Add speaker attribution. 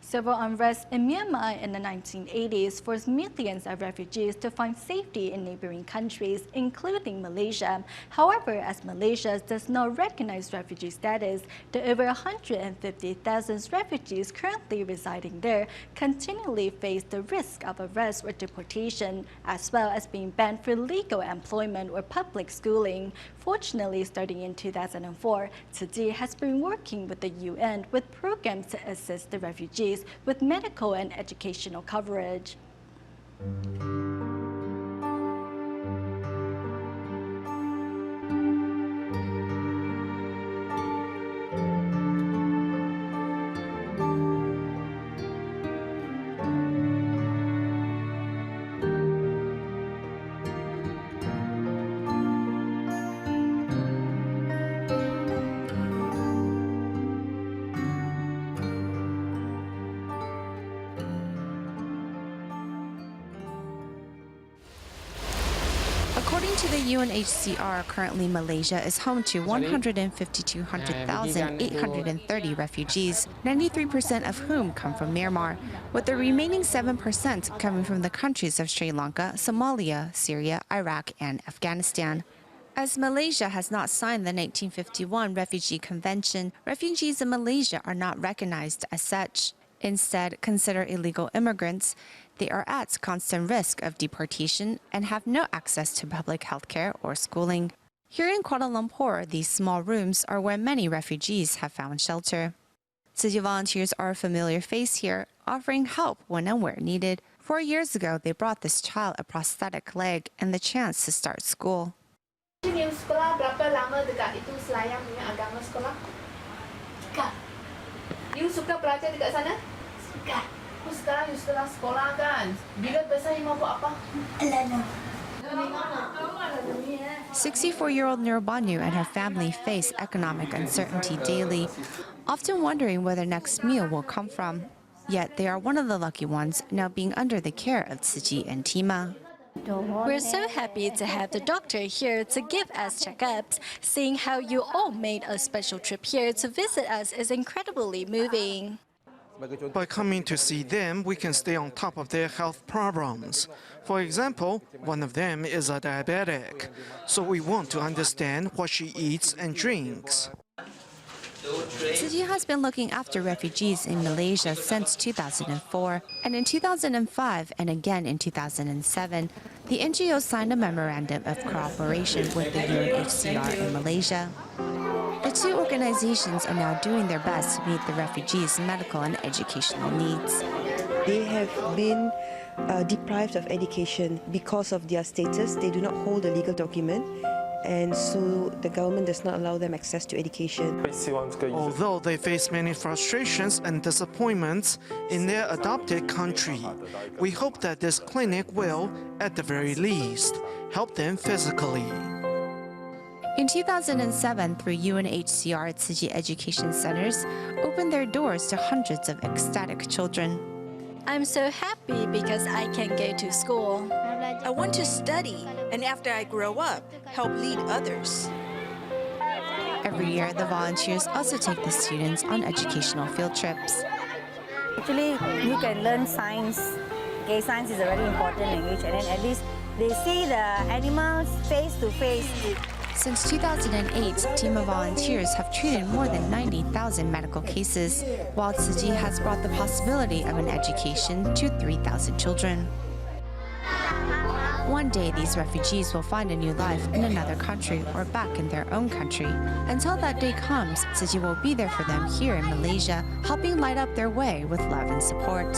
Speaker 1: Civil unrest in Myanmar in the 1980s forced millions of refugees to find safety in neighboring countries, including Malaysia. However, as Malaysia does not recognize refugee status, the over 150,000 refugees currently residing there continually face the risk of arrest or deportation, as well as being banned for legal employment or public schooling. Fortunately, starting in 2004, Tzu Chi has been working with the UN with programs to assist the refugees with medical and educational coverage.
Speaker 2: According to the UNHCR, currently Malaysia is home to 150,830 refugees, 93% of whom come from Myanmar, with the remaining 7% coming from the countries of Sri Lanka, Somalia, Syria, Iraq, and Afghanistan. As Malaysia has not signed the 1951 Refugee Convention, refugees in Malaysia are not recognized as such. Instead, considered illegal immigrants, they are at constant risk of deportation and have no access to public health care or schooling. Here in Kuala Lumpur, these small rooms are where many refugees have found shelter. Tzu Chi volunteers are a familiar face here, offering help when and where needed. 4 years ago, they brought this child a prosthetic leg and the chance to start school.
Speaker 3: You sekolah berapa lama dekat itu Selayang punya agama sekolah? Suka. You suka belajar dekat sana? Suka. Sekarang you setelah sekolah kan? Bila besar you mau buat apa?
Speaker 2: 64-year-old Nirbanyu and her family face economic uncertainty daily, often wondering where their next meal will come from. Yet they are one of the lucky ones now being under the care of Tzu Chi and Tima.
Speaker 1: We're so happy to have the doctor here to give us checkups. Seeing how you all made a special trip here to visit us is incredibly moving.
Speaker 4: By coming to see them, we can stay on top of their health problems. For example, one of them is a diabetic, so we want to understand what she eats and drinks.
Speaker 2: Tzu Chi has been looking after refugees in Malaysia since 2004, and in 2005 and again in 2007, the NGO signed a memorandum of cooperation with the UNHCR in Malaysia. The two organizations are now doing their best to meet the refugees' medical and educational needs.
Speaker 5: They have been deprived of education because of their status. They do not hold a legal document, and so the government does not allow them access to education.
Speaker 4: Although they face many frustrations and disappointments in their adopted country, we hope that this clinic will, at the very least, help them physically.
Speaker 2: In 2007, through UNHCR, Tzu Chi Education Centers opened their doors to hundreds of ecstatic children.
Speaker 1: I'm so happy because I can go to school.
Speaker 6: I want to study, and after I grow up, help lead others.
Speaker 2: Every year, the volunteers also take the students on educational field trips.
Speaker 7: Actually, you can learn science. Okay, science is a very important language, and then at least they see the animals face to face.
Speaker 2: Since 2008, Tima volunteers have treated more than 90,000 medical cases, while Tzu Chi has brought the possibility of an education to 3,000 children. One day, these refugees will find a new life in another country or back in their own country. Until that day comes, Tzu Chi will be there for them here in Malaysia, helping light up their way with love and support.